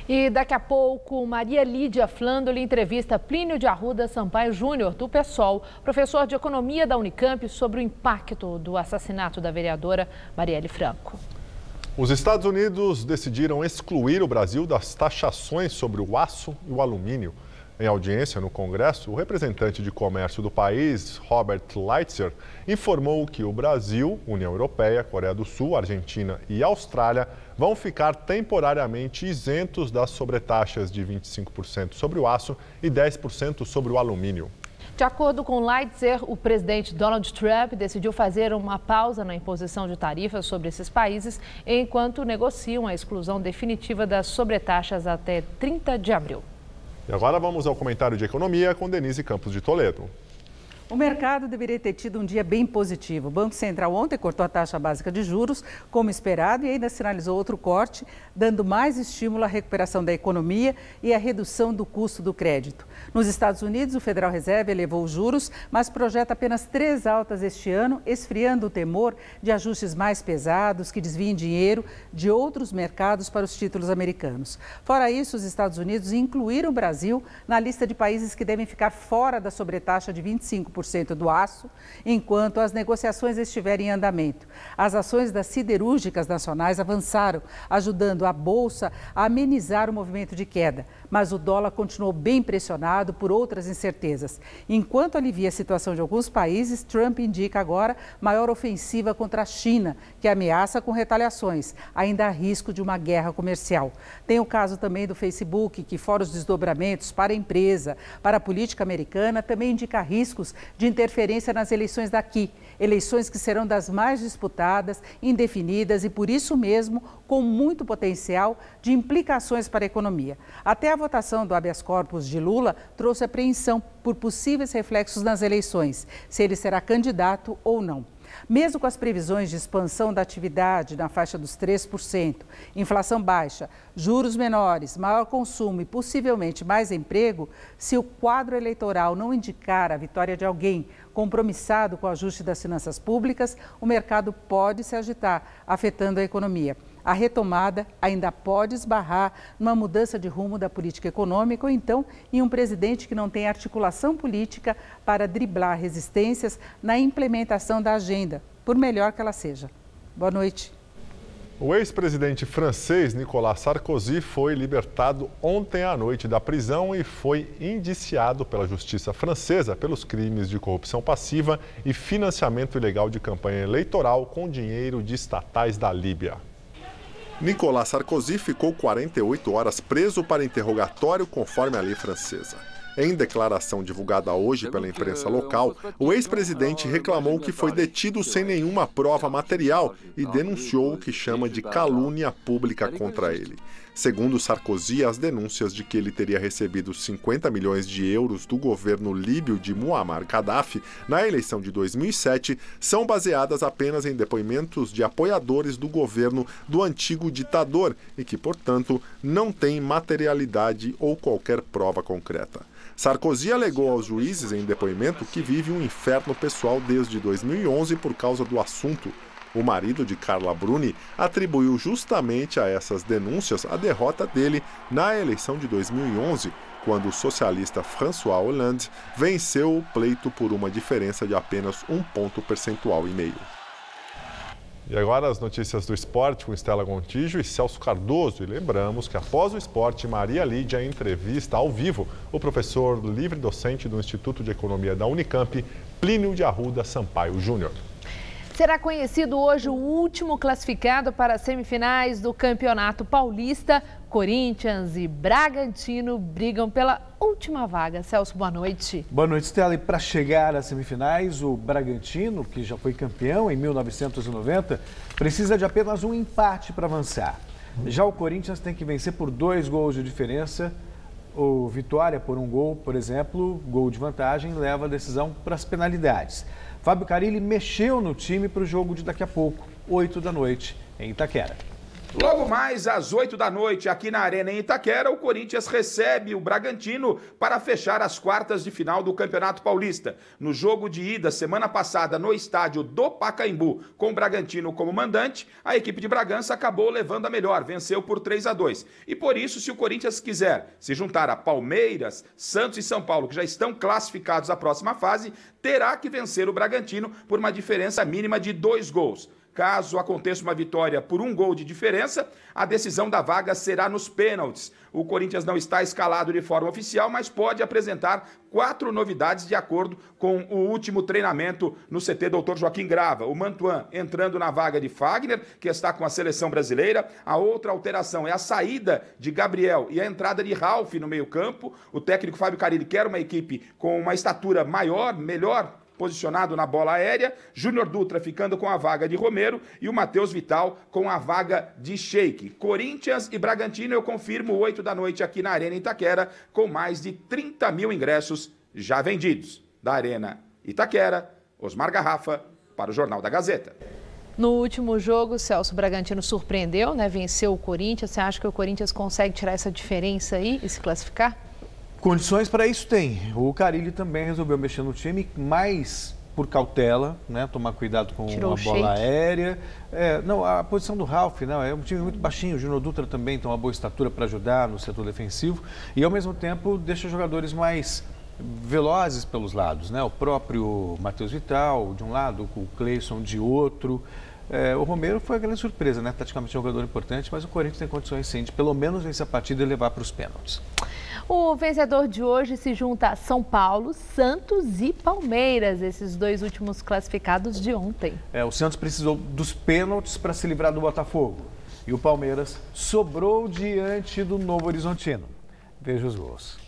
E daqui a pouco, Maria Lídia Flandoli entrevista Plínio de Arruda Sampaio Júnior, do PSOL, professor de Economia da Unicamp, sobre o impacto do assassinato da vereadora Marielle Franco. Os Estados Unidos decidiram excluir o Brasil das taxações sobre o aço e o alumínio. Em audiência no Congresso, o representante de comércio do país, Robert Lighthizer, informou que o Brasil, União Europeia, Coreia do Sul, Argentina e Austrália vão ficar temporariamente isentos das sobretaxas de 25% sobre o aço e 10% sobre o alumínio. De acordo com Lighthizer, o presidente Donald Trump decidiu fazer uma pausa na imposição de tarifas sobre esses países enquanto negociam a exclusão definitiva das sobretaxas até 30 de abril. E agora vamos ao comentário de economia com Denise Campos de Toledo. O mercado deveria ter tido um dia bem positivo. O Banco Central ontem cortou a taxa básica de juros, como esperado, e ainda sinalizou outro corte, dando mais estímulo à recuperação da economia e à redução do custo do crédito. Nos Estados Unidos, o Federal Reserve elevou os juros, mas projeta apenas 3 altas este ano, esfriando o temor de ajustes mais pesados que desviem dinheiro de outros mercados para os títulos americanos. Fora isso, os Estados Unidos incluíram o Brasil na lista de países que devem ficar fora da sobretaxa de 25% do aço, enquanto as negociações estiverem em andamento. As ações das siderúrgicas nacionais avançaram, ajudando a Bolsa a amenizar o movimento de queda, mas o dólar continuou bem pressionado por outras incertezas. Enquanto alivia a situação de alguns países, Trump indica agora maior ofensiva contra a China, que ameaça com retaliações. Ainda há risco de uma guerra comercial. Tem o caso também do Facebook, que fora os desdobramentos para a empresa, para a política americana, também indica riscos de interferência nas eleições daqui. Eleições que serão das mais disputadas, indefinidas e, por isso mesmo, com muito potencial de implicações para a economia. Até a votação do habeas corpus de Lula trouxe apreensão por possíveis reflexos nas eleições, se ele será candidato ou não. Mesmo com as previsões de expansão da atividade na faixa dos 3%, inflação baixa, juros menores, maior consumo e possivelmente mais emprego, se o quadro eleitoral não indicar a vitória de alguém compromissado com o ajuste das finanças públicas, o mercado pode se agitar, afetando a economia. A retomada ainda pode esbarrar numa mudança de rumo da política econômica ou então em um presidente que não tem articulação política para driblar resistências na implementação da agenda, por melhor que ela seja. Boa noite. O ex-presidente francês Nicolas Sarkozy foi libertado ontem à noite da prisão e foi indiciado pela justiça francesa pelos crimes de corrupção passiva e financiamento ilegal de campanha eleitoral com dinheiro de estatais da Líbia. Nicolas Sarkozy ficou 48 horas preso para interrogatório conforme a lei francesa. Em declaração divulgada hoje pela imprensa local, o ex-presidente reclamou que foi detido sem nenhuma prova material e denunciou o que chama de calúnia pública contra ele. Segundo Sarkozy, as denúncias de que ele teria recebido 50 milhões de euros do governo líbio de Muammar Gaddafi na eleição de 2007 são baseadas apenas em depoimentos de apoiadores do governo do antigo ditador e que, portanto, não têm materialidade ou qualquer prova concreta. Sarkozy alegou aos juízes em depoimento que vive um inferno pessoal desde 2011 por causa do assunto. O marido de Carla Bruni atribuiu justamente a essas denúncias a derrota dele na eleição de 2011, quando o socialista François Hollande venceu o pleito por uma diferença de apenas 1,5 ponto percentual. E agora as notícias do esporte com Estela Gontijo e Celso Cardoso. E lembramos que após o esporte, Maria Lídia entrevista ao vivo o professor livre-docente do Instituto de Economia da Unicamp, Plínio de Arruda Sampaio Júnior. Será conhecido hoje o último classificado para as semifinais do Campeonato Paulista. Corinthians e Bragantino brigam pela última vaga. Celso, boa noite. Boa noite, Stella. E para chegar às semifinais, o Bragantino, que já foi campeão em 1990, precisa de apenas um empate para avançar. Já o Corinthians tem que vencer por 2 gols de diferença. O Vitória por 1 gol, por exemplo, gol de vantagem, leva a decisão para as penalidades. Fábio Carille mexeu no time para o jogo de daqui a pouco, 8 da noite, em Itaquera. Logo mais às 8 da noite, aqui na Arena em Itaquera, o Corinthians recebe o Bragantino para fechar as quartas de final do Campeonato Paulista. No jogo de ida, semana passada, no estádio do Pacaembu, com o Bragantino como mandante, a equipe de Bragança acabou levando a melhor, venceu por 3-2. E por isso, se o Corinthians quiser se juntar a Palmeiras, Santos e São Paulo, que já estão classificados à próxima fase, terá que vencer o Bragantino por uma diferença mínima de 2 gols. Caso aconteça uma vitória por 1 gol de diferença, a decisão da vaga será nos pênaltis. O Corinthians não está escalado de forma oficial, mas pode apresentar 4 novidades de acordo com o último treinamento no CT Dr. Joaquim Grava. O Mantuan entrando na vaga de Fagner, que está com a seleção brasileira. A outra alteração é a saída de Gabriel e a entrada de Ralf no meio-campo. O técnico Fábio Carille quer uma equipe com uma estatura maior, melhor posicionado na bola aérea, Júnior Dutra ficando com a vaga de Romero e o Matheus Vital com a vaga de Sheik. Corinthians e Bragantino, eu confirmo, 8 da noite aqui na Arena Itaquera, com mais de 30 mil ingressos já vendidos. Da Arena Itaquera, Osmar Garrafa, para o Jornal da Gazeta. No último jogo, Celso, Bragantino surpreendeu, né? Venceu o Corinthians. Você acha que o Corinthians consegue tirar essa diferença aí e se classificar? Condições para isso tem. O Carille também resolveu mexer no time, mais por cautela, né? Tomar cuidado com a bola aérea. Não, a posição do Ralf, não, é um time muito baixinho. O Júnior Dutra também tem uma boa estatura para ajudar no setor defensivo. E, ao mesmo tempo, deixa jogadores mais velozes pelos lados, né? O próprio Matheus Vital, de um lado, o Cleison, de outro. O Romero foi a grande surpresa, né? Taticamente é um jogador importante, mas o Corinthians tem condições, sim, de pelo menos vencer a partida e levar para os pênaltis. O vencedor de hoje se junta a São Paulo, Santos e Palmeiras, esses 2 últimos classificados de ontem. O Santos precisou dos pênaltis para se livrar do Botafogo. E o Palmeiras sobrou diante do Novo Horizontino. Veja os gols.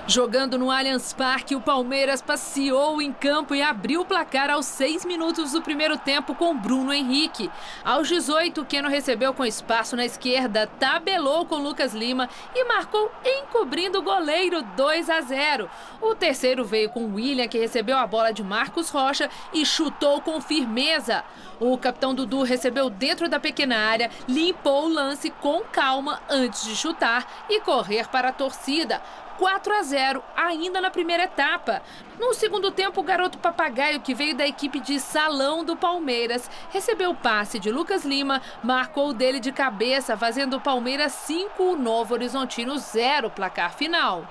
Jogando no Allianz Parque, o Palmeiras passeou em campo e abriu o placar aos 6 minutos do primeiro tempo com Bruno Henrique. Aos 18, Keno recebeu com espaço na esquerda, tabelou com Lucas Lima e marcou encobrindo o goleiro 2-0. O terceiro veio com William, que recebeu a bola de Marcos Rocha e chutou com firmeza. O capitão Dudu recebeu dentro da pequena área, limpou o lance com calma antes de chutar e correr para a torcida. 4-0, ainda na primeira etapa. No segundo tempo, o garoto papagaio, que veio da equipe de salão do Palmeiras, recebeu o passe de Lucas Lima, marcou o dele de cabeça, fazendo o Palmeiras 5, o Novo Horizontino 0, placar final.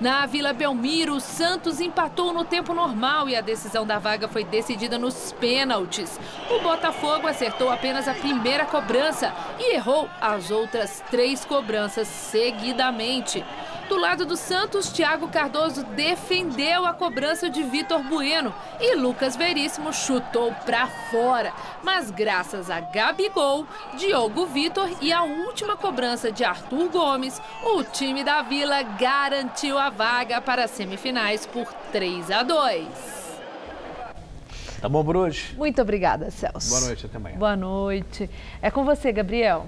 Na Vila Belmiro, o Santos empatou no tempo normal e a decisão da vaga foi decidida nos pênaltis. O Botafogo acertou apenas a primeira cobrança e errou as outras 3 cobranças seguidamente. Do lado do Santos, Thiago Cardoso defendeu a cobrança de Vitor Bueno e Lucas Veríssimo chutou para fora. Mas graças a Gabigol, Diogo Vitor e a última cobrança de Arthur Gomes, o time da Vila garantiu a vaga para as semifinais por 3-2. Tá bom por hoje? Muito obrigada, Celso. Boa noite, até amanhã. Boa noite. É com você, Gabriel.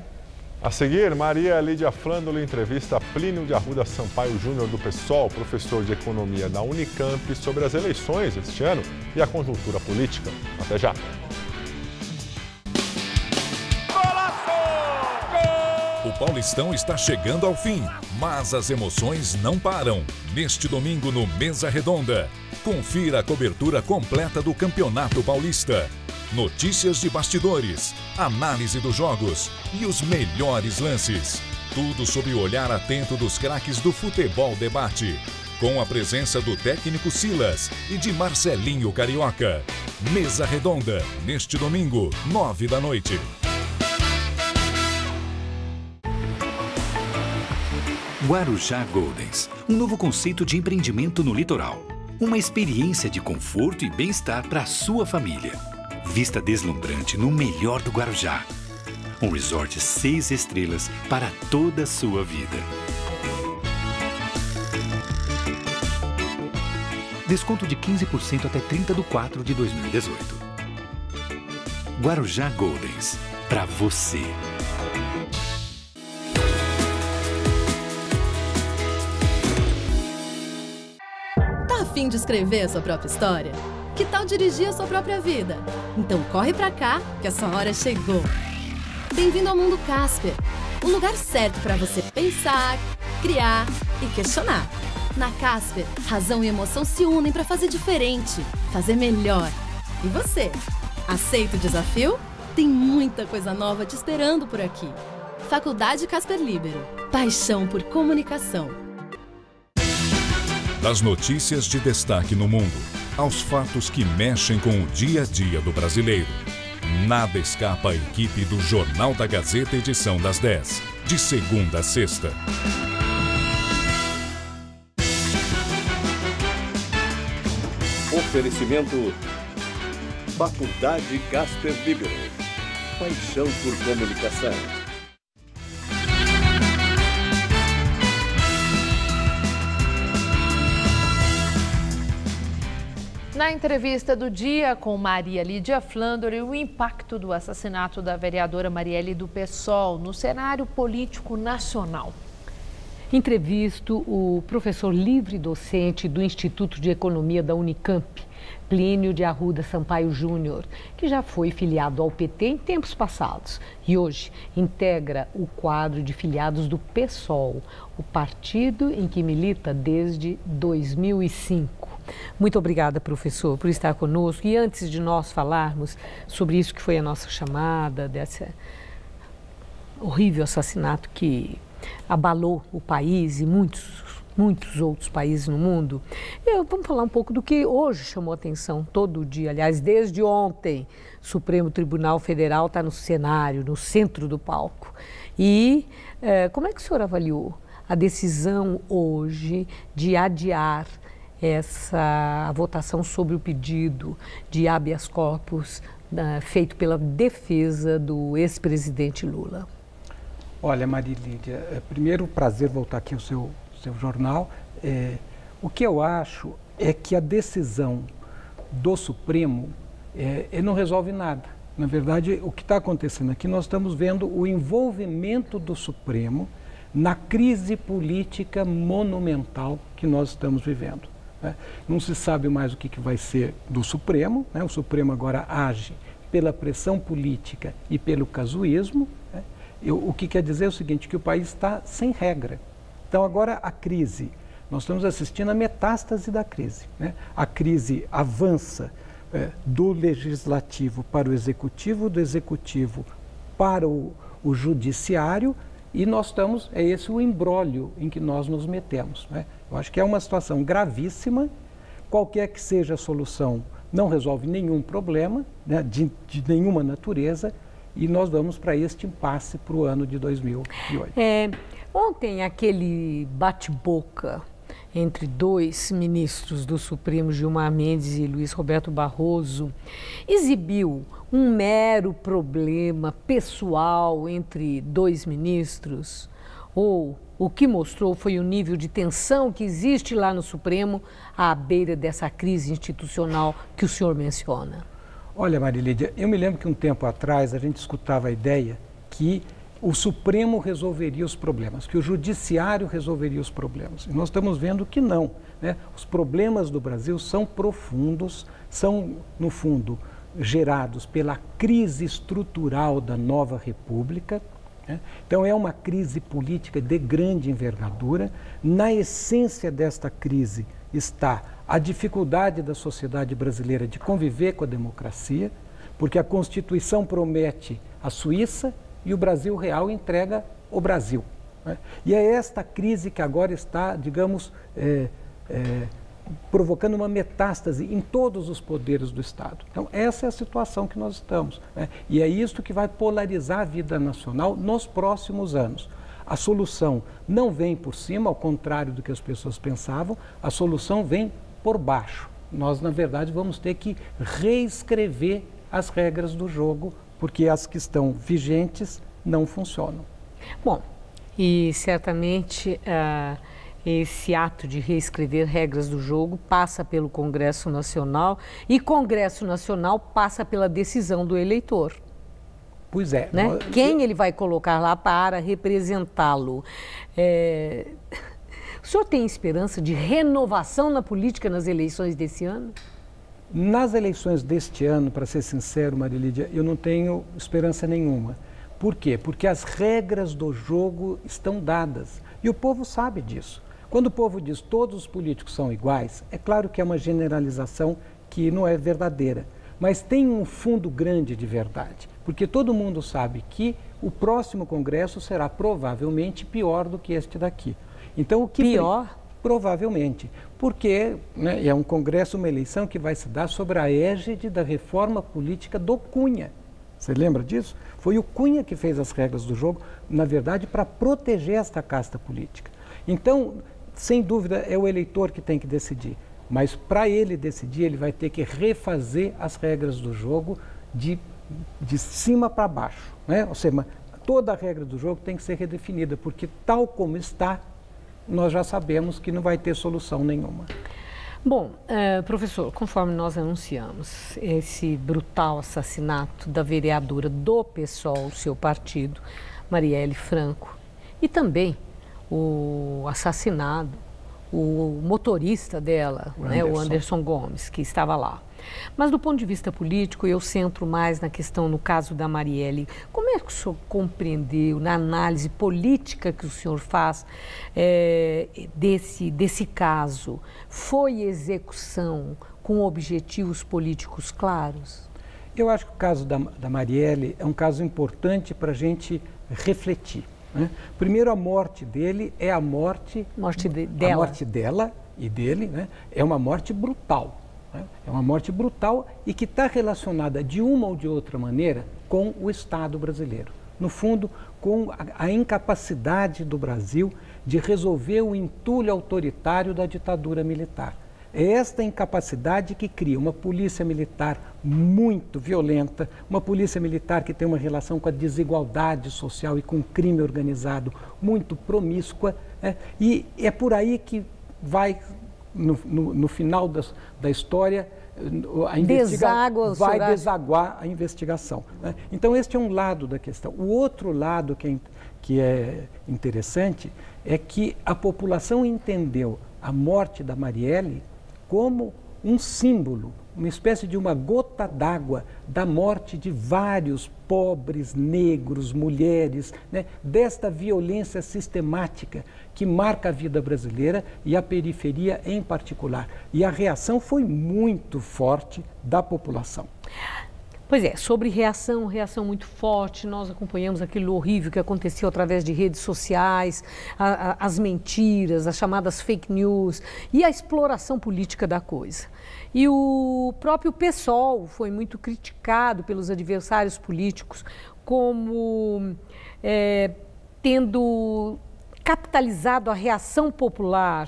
A seguir, Maria Lídia Flandoli entrevista Plínio de Arruda Sampaio Júnior do PSOL, professor de Economia da Unicamp, sobre as eleições este ano e a conjuntura política. Até já! O Paulistão está chegando ao fim, mas as emoções não param. Neste domingo no Mesa Redonda, confira a cobertura completa do Campeonato Paulista. Notícias de bastidores, análise dos jogos e os melhores lances. Tudo sob o olhar atento dos craques do futebol debate. Com a presença do técnico Silas e de Marcelinho Carioca. Mesa Redonda, neste domingo, 9 da noite. Guarujá Goldens, um novo conceito de empreendimento no litoral. Uma experiência de conforto e bem-estar para a sua família. Vista deslumbrante no melhor do Guarujá. Um resort 6 estrelas para toda a sua vida. Desconto de 15% até 30/4/2018. Guarujá Goldens, para você. Tá a fim de escrever a sua própria história? Que tal dirigir a sua própria vida? Então corre pra cá, que a sua hora chegou. Bem-vindo ao Mundo Casper, o lugar certo para você pensar, criar e questionar. Na Casper, razão e emoção se unem para fazer diferente, fazer melhor. E você, aceita o desafio? Tem muita coisa nova te esperando por aqui. Faculdade Casper Libero, paixão por comunicação. Das notícias de destaque no mundo, aos fatos que mexem com o dia a dia do brasileiro. Nada escapa à equipe do Jornal da Gazeta, edição das 10, de segunda a sexta. Oferecimento Faculdade Casper Libero. Paixão por comunicação. Na entrevista do dia com Maria Lídia Flandoli, o impacto do assassinato da vereadora Marielle do PSOL no cenário político nacional. Entrevisto o professor livre-docente do Instituto de Economia da Unicamp, Plínio de Arruda Sampaio Júnior, que já foi filiado ao PT em tempos passados e hoje integra o quadro de filiados do PSOL, o partido em que milita desde 2005. Muito obrigada, professor, por estar conosco. E antes de nós falarmos sobre isso que foi a nossa chamada, desse horrível assassinato que abalou o país e muitos outros países no mundo, vamos falar um pouco do que hoje chamou atenção todo dia. Aliás, desde ontem, o Supremo Tribunal Federal está no cenário, no centro do palco. E como é que o senhor avaliou a decisão hoje de adiar a votação sobre o pedido de habeas corpus feito pela defesa do ex-presidente Lula? Olha, Maria Lídia, primeiro, prazer voltar aqui ao seu jornal. O que eu acho é que a decisão do Supremo não resolve nada. Na verdade, o que está acontecendo aqui, nós estamos vendo o envolvimento do Supremo na crise política monumental que nós estamos vivendo. Não se sabe mais o que vai ser do Supremo, o Supremo agora age pela pressão política e pelo casuísmo. O que quer dizer é o seguinte, que o país está sem regra. Então agora a crise, nós estamos assistindo a metástase da crise. A crise avança do legislativo para o executivo, do executivo para o judiciário, e nós estamos, é esse o imbróglio em que nós nos metemos. Eu acho que é uma situação gravíssima, qualquer que seja a solução não resolve nenhum problema, de nenhuma natureza, e nós vamos para este impasse para o ano de 2008. Ontem, aquele bate-boca entre dois ministros do Supremo, Gilmar Mendes e Luiz Roberto Barroso, exibiu um mero problema pessoal entre dois ministros? Ou o que mostrou foi o nível de tensão que existe lá no Supremo à beira dessa crise institucional que o senhor menciona? Olha, Maria Lídia, eu me lembro que um tempo atrás a gente escutava a ideia que o Supremo resolveria os problemas, que o Judiciário resolveria os problemas. E nós estamos vendo que não, né? Os problemas do Brasil são profundos, são, no fundo, gerados pela crise estrutural da nova República, né? Então é uma crise política de grande envergadura. Na essência desta crise está a dificuldade da sociedade brasileira de conviver com a democracia, porque a Constituição promete a Suíça e o Brasil real entrega o Brasil, né? E é esta crise que agora está, digamos, provocando uma metástase em todos os poderes do Estado. Então, essa é a situação que nós estamos, né? E é isso que vai polarizar a vida nacional nos próximos anos. A solução não vem por cima, ao contrário do que as pessoas pensavam, a solução vem por baixo. Nós, na verdade, vamos ter que reescrever as regras do jogo, porque as que estão vigentes não funcionam. Bom, e certamente esse ato de reescrever regras do jogo passa pelo Congresso Nacional e Congresso Nacional passa pela decisão do eleitor. Pois é. Né? Quem ele vai colocar lá para representá-lo? O senhor tem esperança de renovação na política nas eleições desse ano? Nas eleições deste ano, para ser sincero, Marilídia, eu não tenho esperança nenhuma. Por quê? Porque as regras do jogo estão dadas e o povo sabe disso. Quando o povo diz todos os políticos são iguais, é claro que é uma generalização que não é verdadeira, mas tem um fundo grande de verdade, porque todo mundo sabe que o próximo Congresso será provavelmente pior do que este daqui. Então, o que pior? Provavelmente, porque, né, é um Congresso, uma eleição que vai se dar sobre a égide da reforma política do Cunha. Você lembra disso? Foi o Cunha que fez as regras do jogo, na verdade, para proteger esta casta política. Então, sem dúvida, é o eleitor que tem que decidir. Mas para ele decidir, ele vai ter que refazer as regras do jogo de cima para baixo, né? Ou seja, toda a regra do jogo tem que ser redefinida, porque tal como está, nós já sabemos que não vai ter solução nenhuma. Bom, professor, conforme nós anunciamos, esse brutal assassinato da vereadora do PSOL, seu partido, Marielle Franco, e também o assassinado, o motorista dela, o Anderson Gomes, que estava lá. Mas do ponto de vista político, eu centro mais na questão, no caso da Marielle. Como é que o senhor compreendeu, na análise política que o senhor faz desse caso? Foi execução com objetivos políticos claros? Eu acho que o caso da Marielle é um caso importante para a gente refletir, né? Primeiro, a morte dele é a morte dela. A morte dela e dele, né? É uma morte brutal. É uma morte brutal e que está relacionada de uma ou de outra maneira com o Estado brasileiro. No fundo, com a incapacidade do Brasil de resolver o entulho autoritário da ditadura militar. É esta incapacidade que cria uma polícia militar muito violenta, uma polícia militar que tem uma relação com a desigualdade social e com o crime organizado muito promíscua, né? E é por aí que vai... No final da história, vai desaguar a investigação, né? Então, este é um lado da questão. O outro lado que é interessante é que a população entendeu a morte da Marielle como um símbolo, uma espécie de uma gota d'água da morte de vários pobres, negros, mulheres, né, desta violência sistemática que marca a vida brasileira e a periferia em particular. E a reação foi muito forte da população. Pois é, sobre reação muito forte, nós acompanhamos aquilo horrível que aconteceu através de redes sociais, as mentiras, as chamadas fake news e a exploração política da coisa. E o próprio PSOL foi muito criticado pelos adversários políticos como tendo capitalizado a reação popular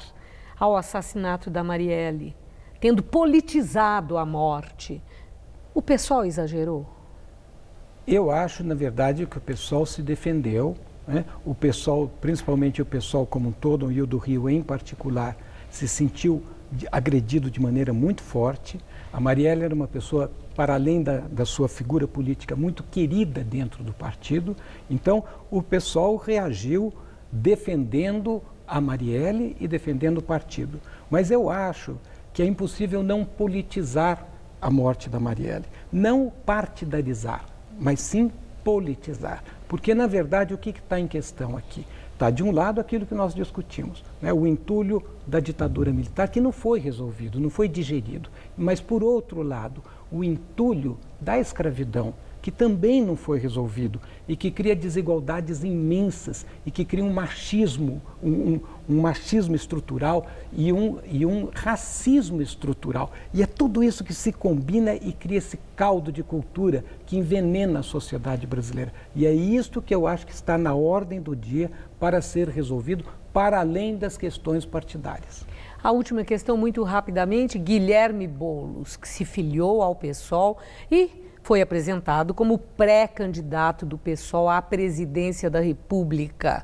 ao assassinato da Marielle, tendo politizado a morte. O PSOL exagerou? Eu acho, na verdade, que o PSOL se defendeu, né? O PSOL, principalmente o PSOL como um todo, e o do Rio em particular, se sentiu agredido de maneira muito forte. A Marielle era uma pessoa, para além da sua figura política, muito querida dentro do partido. Então, o PSOL reagiu defendendo a Marielle e defendendo o partido. Mas eu acho que é impossível não politizar a morte da Marielle. Não partidarizar, mas sim politizar. Porque, na verdade, o que está em questão aqui? Está, de um lado, aquilo que nós discutimos, né? O entulho da ditadura militar, que não foi resolvido, não foi digerido. Mas, por outro lado, o entulho da escravidão, que também não foi resolvido e que cria desigualdades imensas e que cria um machismo, um machismo estrutural e um racismo estrutural. E é tudo isso que se combina e cria esse caldo de cultura que envenena a sociedade brasileira. E é isto que eu acho que está na ordem do dia para ser resolvido, para além das questões partidárias. A última questão, muito rapidamente, Guilherme Boulos, que se filiou ao PSOL e foi apresentado como pré-candidato do PSOL à presidência da República.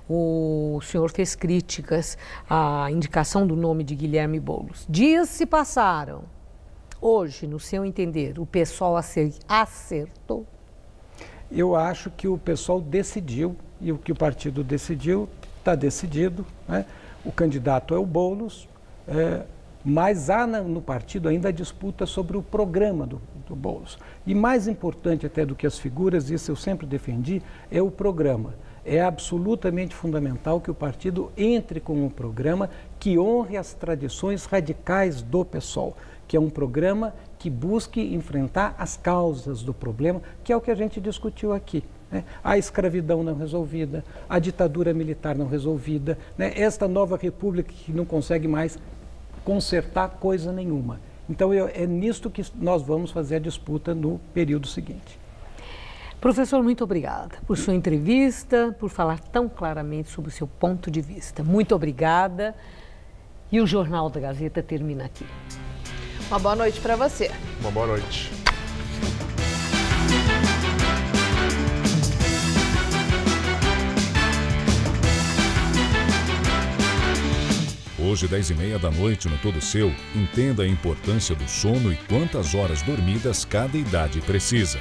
O senhor fez críticas à indicação do nome de Guilherme Boulos. Dias se passaram. Hoje, no seu entender, o PSOL acertou? Eu acho que o PSOL decidiu, e o que o partido decidiu está decidido, né? O candidato é o Boulos, mas há no partido ainda a disputa sobre o programa do Boulos. E mais importante até do que as figuras, isso eu sempre defendi, é o programa. É absolutamente fundamental que o partido entre com um programa que honre as tradições radicais do PSOL, que é um programa que busque enfrentar as causas do problema, que é o que a gente discutiu aqui, né? A escravidão não resolvida, a ditadura militar não resolvida, né? Esta nova república que não consegue mais consertar coisa nenhuma. Então, é nisto que nós vamos fazer a disputa no período seguinte. Professor, muito obrigada por sua entrevista, por falar tão claramente sobre o seu ponto de vista. Muito obrigada. E o Jornal da Gazeta termina aqui. Uma boa noite para você. Uma boa noite. Hoje, 10h30 da noite, no Todo Seu, entenda a importância do sono e quantas horas dormidas cada idade precisa.